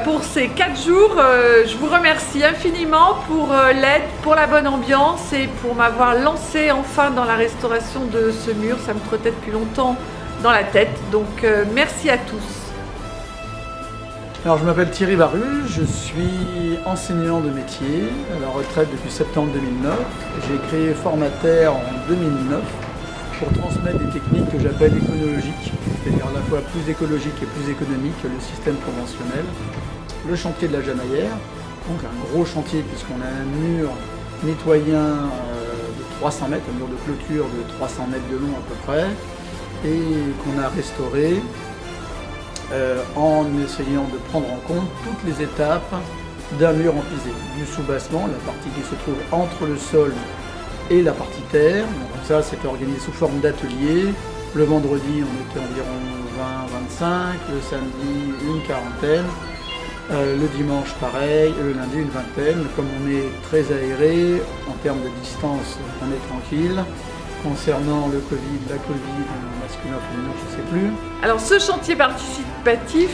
Pour ces 4 jours, je vous remercie infiniment pour l'aide, pour la bonne ambiance et pour m'avoir lancé enfin dans la restauration de ce mur. Ça me trottait depuis longtemps dans la tête, donc merci à tous. Alors je m'appelle Thierry Baru, je suis enseignant de métier à la retraite depuis septembre 2009. J'ai créé Formater en 2009 pour transmettre des techniques que j'appelle éconologiques, c'est-à-dire à la fois plus écologique et plus économique que le système conventionnel. Le chantier de la Jamaïère, donc un gros chantier puisqu'on a un mur mitoyen de 300 mètres, un mur de clôture de 300 mètres de long à peu près, et qu'on a restauré en essayant de prendre en compte toutes les étapes d'un mur en pisé, du soubassement, la partie qui se trouve entre le sol et la partie terre. Donc ça, c'est organisé sous forme d'atelier. Le vendredi, on était environ 20-25, le samedi, une quarantaine, le dimanche, pareil, et le lundi, une vingtaine. Comme on est très aéré, en termes de distance, on est tranquille. Concernant le Covid, la Covid, masculin, féminin, je ne sais plus. Alors ce chantier participatif,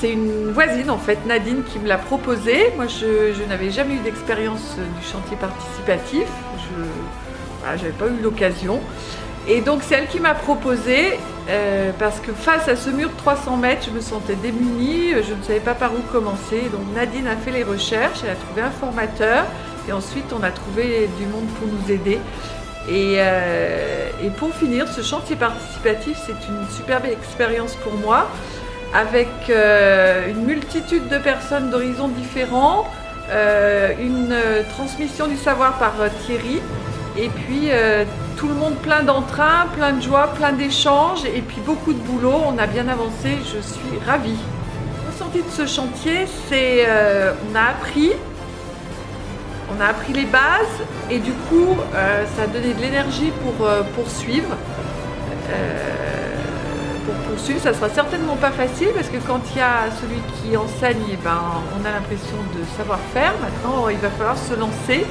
c'est une voisine en fait, Nadine, qui me l'a proposé. Moi je n'avais jamais eu d'expérience du chantier participatif, j'avais pas eu l'occasion. Et donc c'est elle qui m'a proposé, parce que face à ce mur de 300 mètres, je me sentais démunie, je ne savais pas par où commencer. Donc Nadine a fait les recherches, elle a trouvé un formateur, et ensuite on a trouvé du monde pour nous aider. Et pour finir, ce chantier participatif, c'est une superbe expérience pour moi, avec une multitude de personnes d'horizons différents, une transmission du savoir par Thierry, et puis tout le monde plein d'entrain, plein de joie, plein d'échanges, et puis beaucoup de boulot. On a bien avancé, je suis ravie. Le ressenti de ce chantier, c'est on a appris les bases et du coup ça a donné de l'énergie pour poursuivre. Ça sera certainement pas facile parce que quand il y a celui qui enseigne, on a l'impression de savoir faire. Maintenant, il va falloir se lancer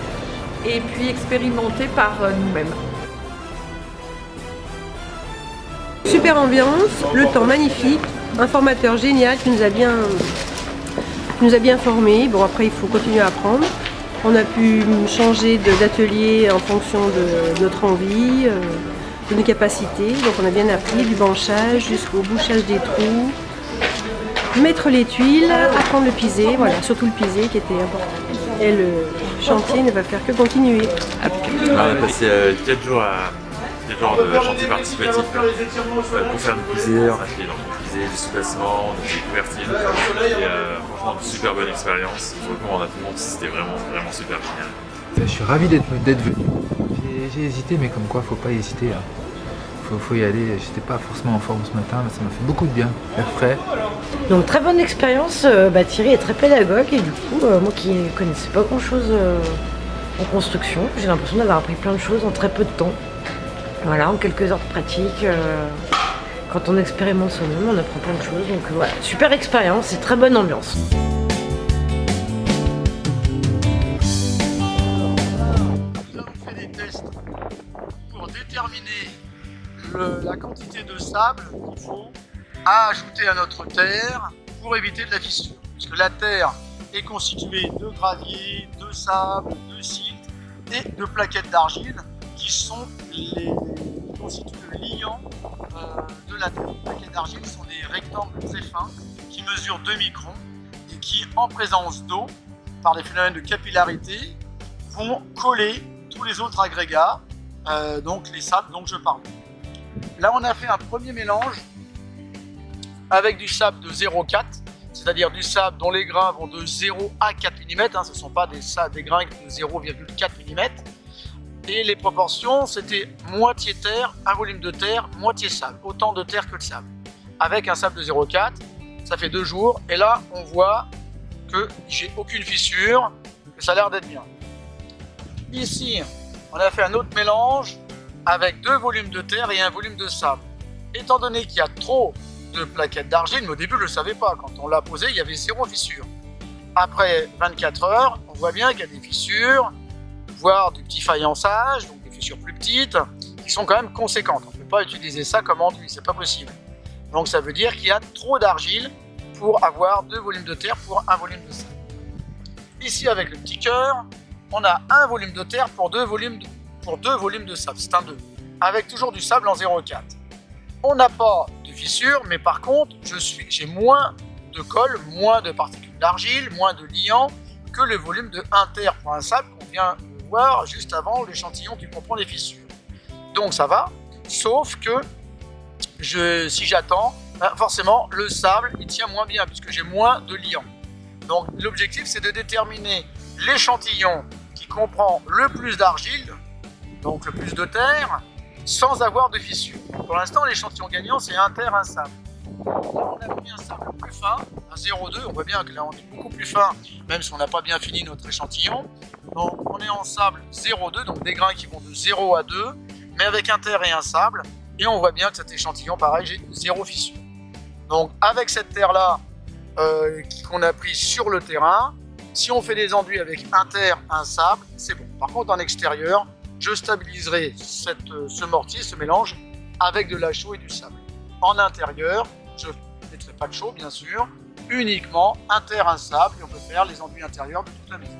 et puis expérimenter par nous-mêmes. Super ambiance, le temps magnifique, un formateur génial qui nous a bien formés. Bon, après il faut continuer à apprendre. On a pu changer d'atelier en fonction de notre envie, de nos capacités. Donc on a bien appris du banchage jusqu'au bouchage des trous, mettre les tuiles, apprendre le pisé, voilà, surtout le pisé qui était important. Et le chantier ne va faire que continuer. On a passé 4 jours de chantier participatif pour faire du pisé. On a fait du pisé, du soubassement, on a fait des couvertines. Et franchement, une super bonne expérience. Je recommande à tout le monde, c'était vraiment super génial. Je suis ravi d'être venu. J'ai hésité, mais comme quoi, faut pas hésiter. Faut y aller. J'étais pas forcément en forme ce matin, mais ça m'a fait beaucoup de bien, être frais. Donc très bonne expérience. Thierry est très pédagogue et du coup, moi qui ne connaissais pas grand chose en construction, j'ai l'impression d'avoir appris plein de choses en très peu de temps. Voilà, en quelques heures de pratique. Quand on expérimente soi-même, on apprend plein de choses. Donc voilà, super expérience et très bonne ambiance. Nous avons fait des tests pour déterminer la quantité de sable qu'il faut ajouter à notre terre pour éviter de la fissure. Parce que la terre est constituée de gravier, de sable, de silt et de plaquettes d'argile qui sont les constituent le liant de la terre. Les plaquettes d'argile sont des rectangles très fins qui mesurent 2 microns et qui, en présence d'eau, par des phénomènes de capillarité, vont coller tous les autres agrégats, donc les sables dont je parle. Là, on a fait un premier mélange avec du sable de 0,4, c'est-à-dire du sable dont les grains vont de 0 à 4 mm, ce ne sont pas des grains de 0,4 mm. Et les proportions, c'était moitié terre, un volume de terre, moitié sable, autant de terre que de sable. Avec un sable de 0,4, ça fait 2 jours, et là, on voit que j'ai aucune fissure, que ça a l'air d'être bien. Ici, on a fait un autre mélange avec 2 volumes de terre et un volume de sable. Étant donné qu'il y a trop de plaquettes d'argile, mais au début, je ne le savais pas, quand on l'a posé, il y avait 0 fissure. Après 24 heures, on voit bien qu'il y a des fissures, voire du petit faïençage, donc des fissures plus petites, qui sont quand même conséquentes. On ne peut pas utiliser ça comme enduit, c'est pas possible. Donc ça veut dire qu'il y a trop d'argile pour avoir 2 volumes de terre pour 1 volume de sable. Ici avec le petit cœur, on a 1 volume de terre pour 2 volumes de sable, c'est un 2, avec toujours du sable en 0,4. On n'a pas de fissure, mais par contre, j'ai moins de colle, moins de particules d'argile, moins de liant que le volume de 1 terre pour un sable qu'on vient de voir juste avant l'échantillon qui comprend les fissures. Donc ça va, sauf que si j'attends, forcément le sable il tient moins bien puisque j'ai moins de liant. Donc l'objectif c'est de déterminer l'échantillon qui comprend le plus d'argile, donc le plus de terre, sans avoir de fissure. Pour l'instant l'échantillon gagnant c'est 1 terre, 1 sable. Là, on a pris un sable plus fin, un 0,2, on voit bien que là on est beaucoup plus fin, même si on n'a pas bien fini notre échantillon. Donc on est en sable 0,2, donc des grains qui vont de 0 à 2, mais avec un terre et un sable, et on voit bien que cet échantillon, pareil, j'ai 0 fissure. Donc avec cette terre-là qu'on a prise sur le terrain, si on fait des enduits avec un terre, un sable, c'est bon. Par contre en extérieur, je stabiliserai ce mortier, ce mélange, avec de la chaux et du sable. En intérieur, je ne mettrai pas de chaux bien sûr, uniquement un terre, un sable, et on peut faire les enduits intérieurs de toute la maison.